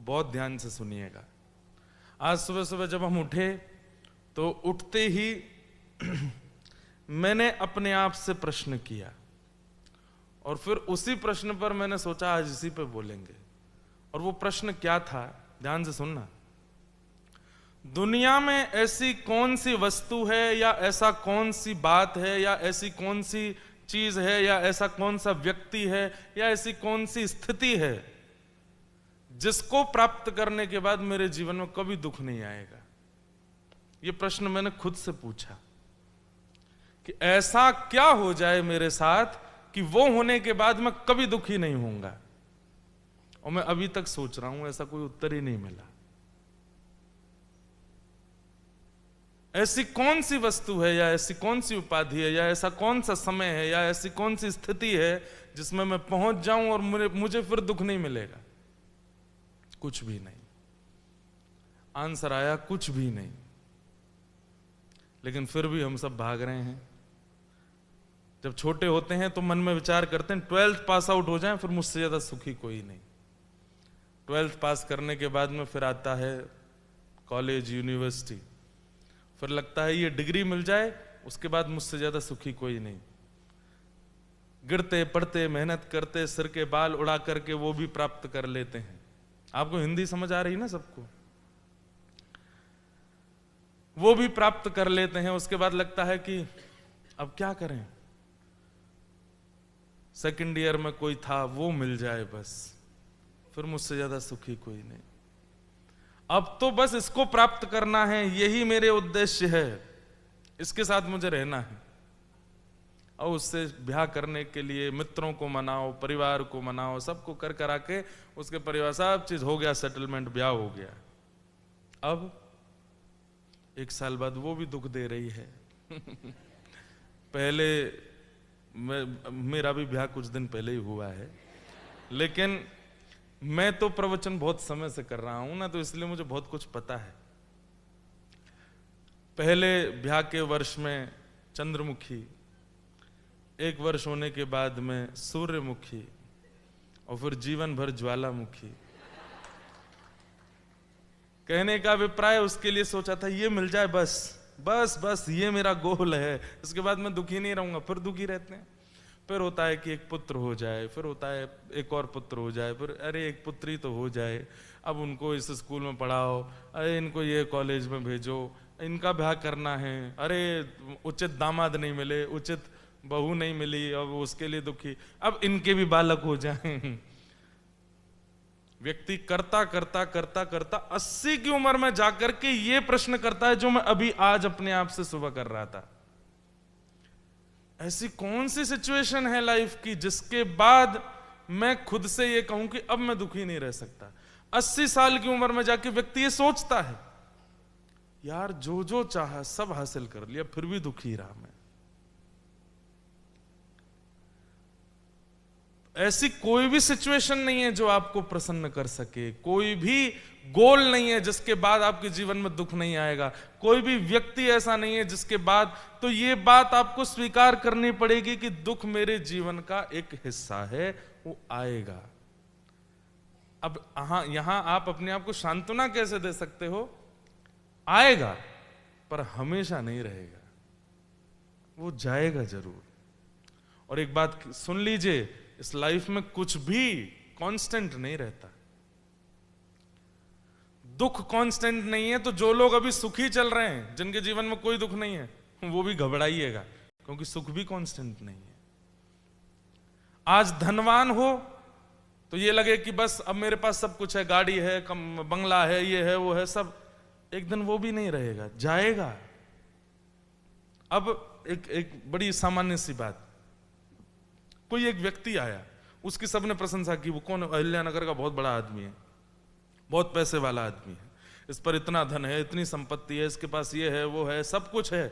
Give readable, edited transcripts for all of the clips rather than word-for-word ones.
बहुत ध्यान से सुनिएगा। आज सुबह सुबह जब हम उठे तो उठते ही मैंने अपने आप से प्रश्न किया और फिर उसी प्रश्न पर मैंने सोचा आज इसी पे बोलेंगे। और वो प्रश्न क्या था, ध्यान से सुनना। दुनिया में ऐसी कौन सी वस्तु है या ऐसा कौन सी बात है या ऐसी कौन सी चीज है या ऐसा कौन सा व्यक्ति है या ऐसी कौन सी स्थिति है जिसको प्राप्त करने के बाद मेरे जीवन में कभी दुख नहीं आएगा? ये प्रश्न मैंने खुद से पूछा कि ऐसा क्या हो जाए मेरे साथ कि वो होने के बाद मैं कभी दुखी नहीं होऊंगा। और मैं अभी तक सोच रहा हूं, ऐसा कोई उत्तर ही नहीं मिला। ऐसी कौन सी वस्तु है या ऐसी कौन सी उपाधि है या ऐसा कौन सा समय है या ऐसी कौन सी स्थिति है जिसमें मैं पहुंच जाऊं और मुझे फिर दुख नहीं मिलेगा? कुछ भी नहीं। आंसर आया कुछ भी नहीं। लेकिन फिर भी हम सब भाग रहे हैं। जब छोटे होते हैं तो मन में विचार करते हैं 12th पास आउट हो जाएं, फिर मुझसे ज्यादा सुखी कोई नहीं। 12th पास करने के बाद में फिर आता है कॉलेज, यूनिवर्सिटी, फिर लगता है ये डिग्री मिल जाए, उसके बाद मुझसे ज्यादा सुखी कोई नहीं। गिरते पढ़ते मेहनत करते सिर के बाल उड़ा करके वो भी प्राप्त कर लेते हैं। आपको हिंदी समझ आ रही ना सबको? वो भी प्राप्त कर लेते हैं। उसके बाद लगता है कि अब क्या करें, सेकंड ईयर में कोई था वो मिल जाए बस, फिर मुझसे ज्यादा सुखी कोई नहीं। अब तो बस इसको प्राप्त करना है, यही मेरे उद्देश्य है, इसके साथ मुझे रहना है। और उससे ब्याह करने के लिए मित्रों को मनाओ, परिवार को मनाओ, सबको कर करा के उसके परिवार सब चीज हो गया, सेटलमेंट, ब्याह हो गया। अब 1 साल बाद वो भी दुख दे रही है। पहले मेरा भी ब्याह कुछ दिन पहले ही हुआ है, लेकिन मैं तो प्रवचन बहुत समय से कर रहा हूं ना, तो इसलिए मुझे बहुत कुछ पता है। पहले ब्याह के वर्ष में चंद्रमुखी, 1 वर्ष होने के बाद में सूर्यमुखी, और फिर जीवन भर ज्वालामुखी। कहने का अभिप्राय उसके लिए सोचा था ये मिल जाए बस बस बस, ये मेरा गोल है, इसके बाद मैं दुखी नहीं रहूंगा। फिर दुखी रहते हैं। फिर होता है कि एक पुत्र हो जाए, फिर होता है एक और पुत्र हो जाए, फिर अरे एक पुत्री तो हो जाए, अब उनको इस स्कूल में पढ़ाओ, अरे इनको ये कॉलेज में भेजो, इनका ब्याह करना है, अरे उचित दामाद नहीं मिले, उचित बहू नहीं मिली, अब उसके लिए दुखी, अब इनके भी बालक हो जाएं। व्यक्ति करता करता करता करता 80 की उम्र में जाकर के ये प्रश्न करता है जो मैं अभी आज अपने आप से सुबह कर रहा था। ऐसी कौन सी सिचुएशन है लाइफ की जिसके बाद मैं खुद से ये कहूं कि अब मैं दुखी नहीं रह सकता? 80 साल की उम्र में जाके व्यक्ति ये सोचता है, यार जो जो चाहा सब हासिल कर लिया, फिर भी दुखी रहा मैं। ऐसी कोई भी सिचुएशन नहीं है जो आपको प्रसन्न कर सके, कोई भी गोल नहीं है जिसके बाद आपके जीवन में दुख नहीं आएगा, कोई भी व्यक्ति ऐसा नहीं है जिसके बाद, तो ये बात आपको स्वीकार करनी पड़ेगी कि दुख मेरे जीवन का एक हिस्सा है, वो आएगा। अब यहां आप अपने आप को सांत्वना कैसे दे सकते हो? आएगा पर हमेशा नहीं रहेगा, वो जाएगा जरूर। और एक बात सुन लीजिए, इस लाइफ में कुछ भी कांस्टेंट नहीं रहता। दुख कांस्टेंट नहीं है, तो जो लोग अभी सुखी चल रहे हैं, जिनके जीवन में कोई दुख नहीं है, वो भी घबराइएगा, क्योंकि सुख भी कांस्टेंट नहीं है। आज धनवान हो तो ये लगे कि बस अब मेरे पास सब कुछ है, गाड़ी है, बंगला है, ये है, वो है, सब, एक दिन वो भी नहीं रहेगा, जाएगा। अब एक बड़ी सामान्य सी बात, कोई एक व्यक्ति आया, उसकी सबने प्रशंसा की, वो कौन? अहिल्यानगर का बहुत बड़ा आदमी है, बहुत पैसे वाला आदमी है, इस पर इतना धन है, इतनी संपत्ति है, इसके पास ये है, वो है, सब कुछ है।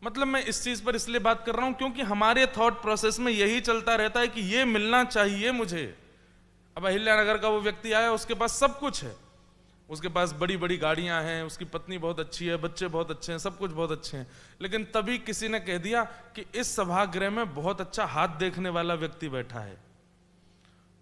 मतलब मैं इस चीज पर इसलिए बात कर रहा हूं क्योंकि हमारे थॉट प्रोसेस में यही चलता रहता है कि ये मिलना चाहिए मुझे। अब अहिल्यानगर का वो व्यक्ति आया, उसके पास सब कुछ है, उसके पास बड़ी बड़ी गाड़ियां हैं, उसकी पत्नी बहुत अच्छी है, बच्चे बहुत अच्छे हैं, सब कुछ बहुत अच्छे हैं, लेकिन तभी किसी ने कह दिया कि इस सभागृह में बहुत अच्छा हाथ देखने वाला व्यक्ति बैठा है।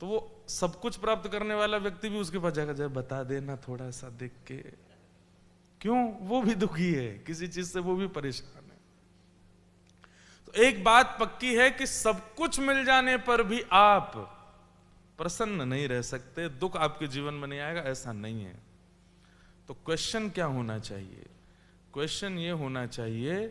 तो वो सब कुछ प्राप्त करने वाला व्यक्ति भी उसके पास जाकर जाए, बता देना थोड़ा सा देख के, क्यों? वो भी दुखी है, किसी चीज से वो भी परेशान है। तो एक बात पक्की है कि सब कुछ मिल जाने पर भी आप प्रसन्न नहीं रह सकते, दुख आपके जीवन में नहीं आएगा, ऐसा नहीं है। तो क्वेश्चन क्या होना चाहिए? क्वेश्चन ये होना चाहिए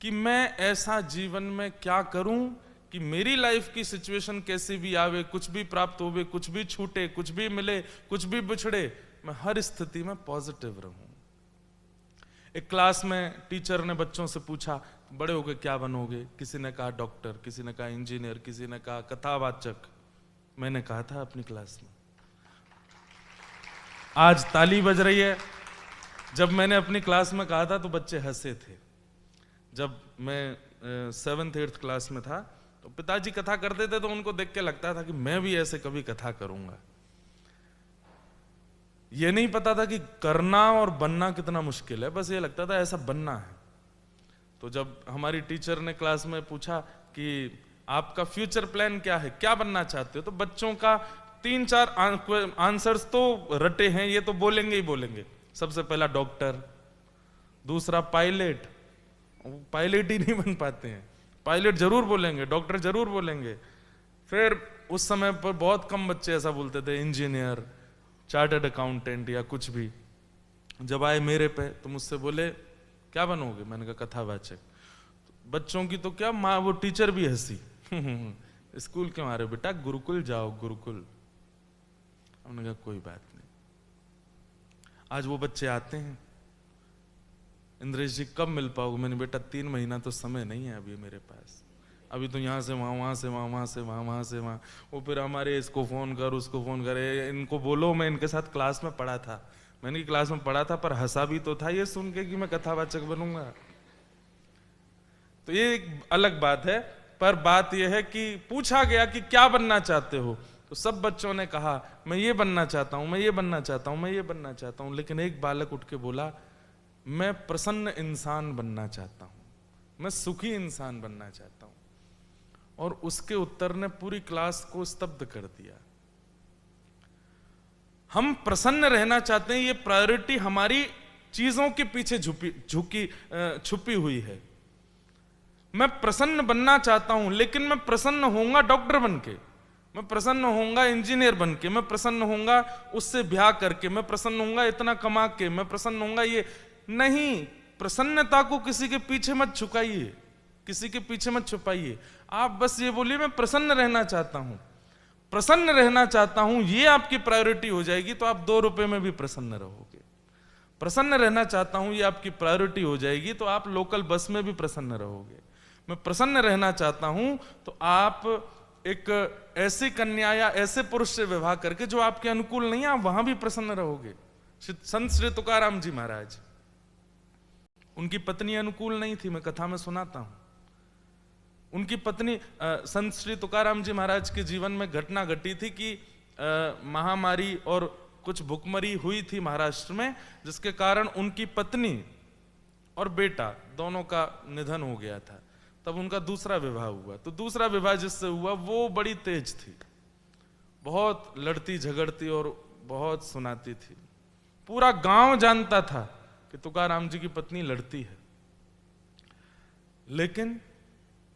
कि मैं ऐसा जीवन में क्या करूं कि मेरी लाइफ की सिचुएशन कैसी भी आवे, कुछ भी प्राप्त होवे, कुछ भी छूटे, कुछ भी मिले, कुछ भी बिछड़े, मैं हर स्थिति में पॉजिटिव रहूं। एक क्लास में टीचर ने बच्चों से पूछा, बड़े होके क्या बनोगे? किसी ने कहा डॉक्टर, किसी ने कहा इंजीनियर, किसी ने कहा कथावाचक। मैंने कहा था अपनी क्लास में, आज ताली बज रही है। जब मैंने अपनी क्लास में कहा था तो बच्चे हंसे थे। जब मैं 7th 8th क्लास में था तो पिताजी कथा करते थे तो उनको देख के लगता था कि मैं भी ऐसे कभी कथा करूंगा। ये नहीं पता था कि करना और बनना कितना मुश्किल है, बस ये लगता था ऐसा बनना है। तो जब हमारी टीचर ने क्लास में पूछा कि आपका फ्यूचर प्लान क्या है, क्या बनना चाहते हो, तो बच्चों का 3-4 आंसर्स तो रटे हैं, ये तो बोलेंगे ही बोलेंगे। सबसे पहला डॉक्टर, दूसरा पायलट, पायलट ही नहीं बन पाते हैं, पायलट जरूर बोलेंगे, डॉक्टर जरूर बोलेंगे। फिर उस समय पर बहुत कम बच्चे ऐसा बोलते थे, इंजीनियर, चार्टर्ड अकाउंटेंट या कुछ भी। जब आए मेरे पे तो मुझसे बोले क्या बनोगे? मैंने कहा कथावाचक। बच्चों की तो क्या, माँ वो टीचर भी हंसी स्कूल क्यों आ रहे हो बेटा? गुरुकुल जाओ, गुरुकुल। हमने कहा कोई बात नहीं। आज वो बच्चे आते हैं, इंद्रेश जी कब मिल पाओगे? मैंने बेटा 3 महीना तो समय नहीं है अभी मेरे पास, अभी तो यहाँ से वहाँ, वहाँ से वहाँ, वहाँ से वहाँ, वहाँ से वहाँ। वो फिर हमारे इसको फोन कर, उसको फोन करे, इनको बोलो मैं इनके साथ क्लास में पढ़ा था। मैंने क्लास में पढ़ा था पर हंसा भी तो था ये सुन के कि मैं कथावाचक बनूंगा। तो ये एक अलग बात है। पर बात यह है कि पूछा गया कि क्या बनना चाहते हो, तो सब बच्चों ने कहा मैं ये बनना चाहता हूं, मैं ये बनना चाहता हूं, मैं ये बनना चाहता हूं। लेकिन एक बालक उठ के बोला मैं प्रसन्न इंसान बनना चाहता हूं, मैं सुखी इंसान बनना चाहता हूं। और उसके उत्तर ने पूरी क्लास को स्तब्ध कर दिया। हम प्रसन्न रहना चाहते हैं, ये प्रायोरिटी हमारी चीजों के पीछे छुपी हुई है। मैं प्रसन्न बनना चाहता हूं, लेकिन मैं प्रसन्न होऊंगा डॉक्टर बनके, मैं प्रसन्न होऊंगा इंजीनियर बनके, मैं प्रसन्न होऊंगा उससे ब्याह करके, मैं प्रसन्न होऊंगा इतना कमा के, मैं प्रसन्न होऊंगा ये नहीं। प्रसन्नता को किसी के पीछे मत छुपाइए, किसी के पीछे मत छुपाइए। आप बस ये बोलिए मैं प्रसन्न रहना चाहता हूं, प्रसन्न रहना चाहता हूं, ये आपकी प्रायोरिटी हो जाएगी तो आप 2 रुपए में भी प्रसन्न रहोगे। प्रसन्न रहना चाहता हूं, ये आपकी प्रायोरिटी हो जाएगी तो आप लोकल बस में भी प्रसन्न रहोगे। मैं प्रसन्न रहना चाहता हूं तो आप एक ऐसी कन्या या ऐसे पुरुष से विवाह करके जो आपके अनुकूल नहीं है, आप वहां भी प्रसन्न रहोगे। संत श्री तुकाराम जी महाराज, उनकी पत्नी अनुकूल नहीं थी, मैं कथा में सुनाता हूं। उनकी पत्नी संत श्री तुकाराम जी महाराज के जीवन में घटना घटी थी कि महामारी और कुछ भुखमरी हुई थी महाराष्ट्र में, जिसके कारण उनकी पत्नी और बेटा दोनों का निधन हो गया था। तब उनका दूसरा विवाह हुआ। तो दूसरा विवाह जिससे हुआ वो बड़ी तेज थी, बहुत लड़ती झगड़ती और बहुत सुनाती थी। पूरा गांव जानता था कि तुकाराम जी की पत्नी लड़ती है, लेकिन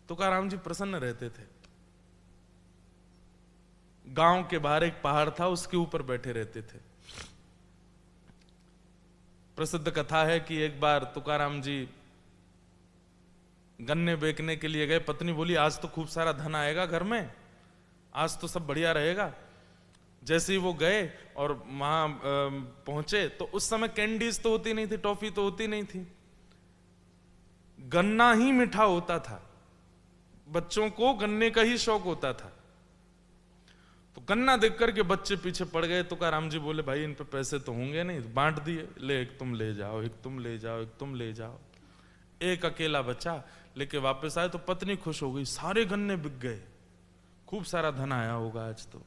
तुकाराम जी प्रसन्न रहते थे। गांव के बाहर एक पहाड़ था, उसके ऊपर बैठे रहते थे। प्रसिद्ध कथा है कि एक बार तुकाराम जी गन्ने बेचने के लिए गए। पत्नी बोली आज तो खूब सारा धन आएगा घर में, आज तो सब बढ़िया रहेगा। जैसे ही वो गए और वहां पहुंचे तो उस समय कैंडीज तो होती नहीं थी, टॉफी तो होती नहीं थी, गन्ना ही मीठा होता था। बच्चों को गन्ने का ही शौक होता था। तो गन्ना देख करके बच्चे पीछे पड़ गए। तुकाराम जी बोले भाई इन पे पैसे तो होंगे नहीं, बांट दिए, ले एक तुम ले जाओ, एक तुम ले जाओ, एक तुम ले जाओ। एक अकेला बचा, लेके वापस आए तो पत्नी खुश हो गई, सारे गन्ने बिक गए, खूब सारा धन आया होगा आज तो।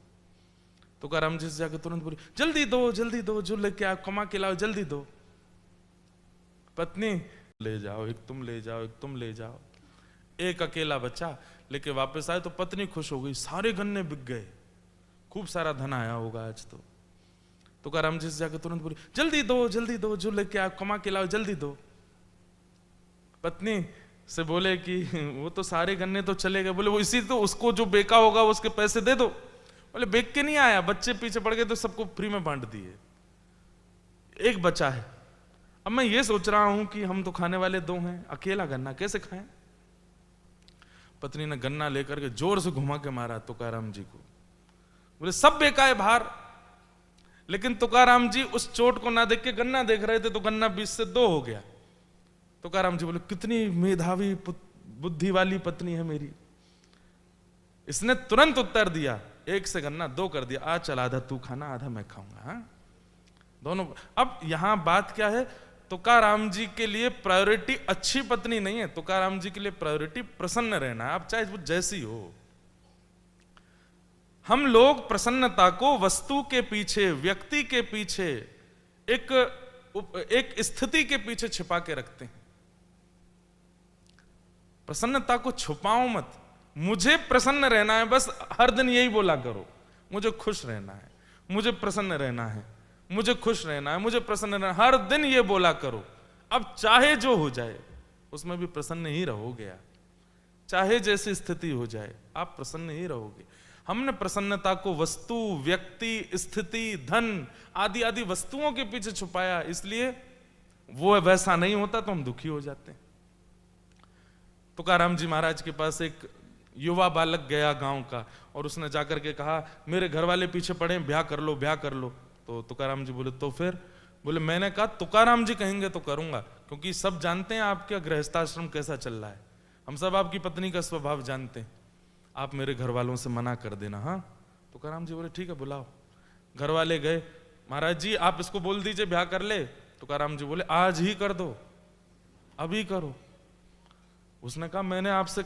तुकाराम जी से जाकर तुरंत बोली जल्दी दो, जल्दी दो, जो लेके आओ कमा के लाओ, जल्दी दो। पत्नी ले जाओ, एक तुम ले जाओ, एक तुम ले जाओ। एक अकेला बचा, लेके वापस आए तो पत्नी खुश हो गई, सारे गन्ने बिक गए, खूब सारा धन आया होगा आज। तो तुकाराम जी से जाकर तुरंत बोले जल्दी दो, जो लेके आओ कमा के लाओ, जल्दी दो। पत्नी से बोले कि वो तो सारे गन्ने तो चले गए। बोले वो इसी तो उसको जो बेका होगा उसके पैसे दे दो। बोले बेच के नहीं आया, बच्चे पीछे पड़ गए तो सबको फ्री में बांट दिए, एक बचा है। अब मैं ये सोच रहा हूं कि हम तो खाने वाले दो हैं, अकेला गन्ना कैसे खाएं। पत्नी ने गन्ना लेकर के जोर से घुमा के मारा तुकाराम जी को। बोले सब बेका है बाहर। लेकिन तुकाराम जी उस चोट को ना देख के गन्ना देख रहे थे, तो गन्ना 20 से 2 हो गया। तुकाराम जी बोले कितनी मेधावी बुद्धि वाली पत्नी है मेरी। इसने तुरंत उत्तर दिया, 1 से गन्ना 2 कर दिया। आज चल आधा तू खाना, आधा मैं खाऊंगा। हाँ दोनों। अब यहां बात क्या है, तुकाराम जी के लिए प्रायोरिटी अच्छी पत्नी नहीं है, तुकाराम जी के लिए प्रायोरिटी प्रसन्न रहना है। आप चाहे वो जैसी हो। हम लोग प्रसन्नता को वस्तु के पीछे, व्यक्ति के पीछे, एक स्थिति के पीछे छिपा के रखते हैं। प्रसन्नता को छुपाओ मत। मुझे प्रसन्न रहना है, बस हर दिन यही बोला करो, मुझे खुश रहना है, मुझे प्रसन्न रहना है, मुझे खुश रहना है, मुझे प्रसन्न रहना है, हर दिन ये बोला करो। अब चाहे जो हो जाए उसमें भी प्रसन्न ही रहोगे आप। चाहे जैसी स्थिति हो जाए आप प्रसन्न ही रहोगे। हमने प्रसन्नता को वस्तु, व्यक्ति, स्थिति, धन आदि आदि वस्तुओं के पीछे छुपाया, इसलिए वो वैसा नहीं होता तो हम दुखी हो जाते हैं। तुकाराम जी महाराज के पास एक युवा बालक गया गांव का, और उसने जाकर के कहा मेरे घर वाले पीछे पड़े, ब्याह कर लो, ब्याह कर लो। तो तुकाराम जी बोले तो फिर? बोले मैंने कहा तुकाराम जी कहेंगे तो करूंगा, क्योंकि सब जानते हैं आपका गृहस्थाश्रम कैसा चल रहा है, हम सब आपकी पत्नी का स्वभाव जानते हैं, आप मेरे घर वालों से मना कर देना। हाँ तुकाराम जी बोले ठीक है बुलाओ। घर वाले गए, महाराज जी आप इसको बोल दीजिए ब्याह कर ले। तुकाराम जी बोले आज ही कर दो, अभी करो। उसने कहा मैंने आपसे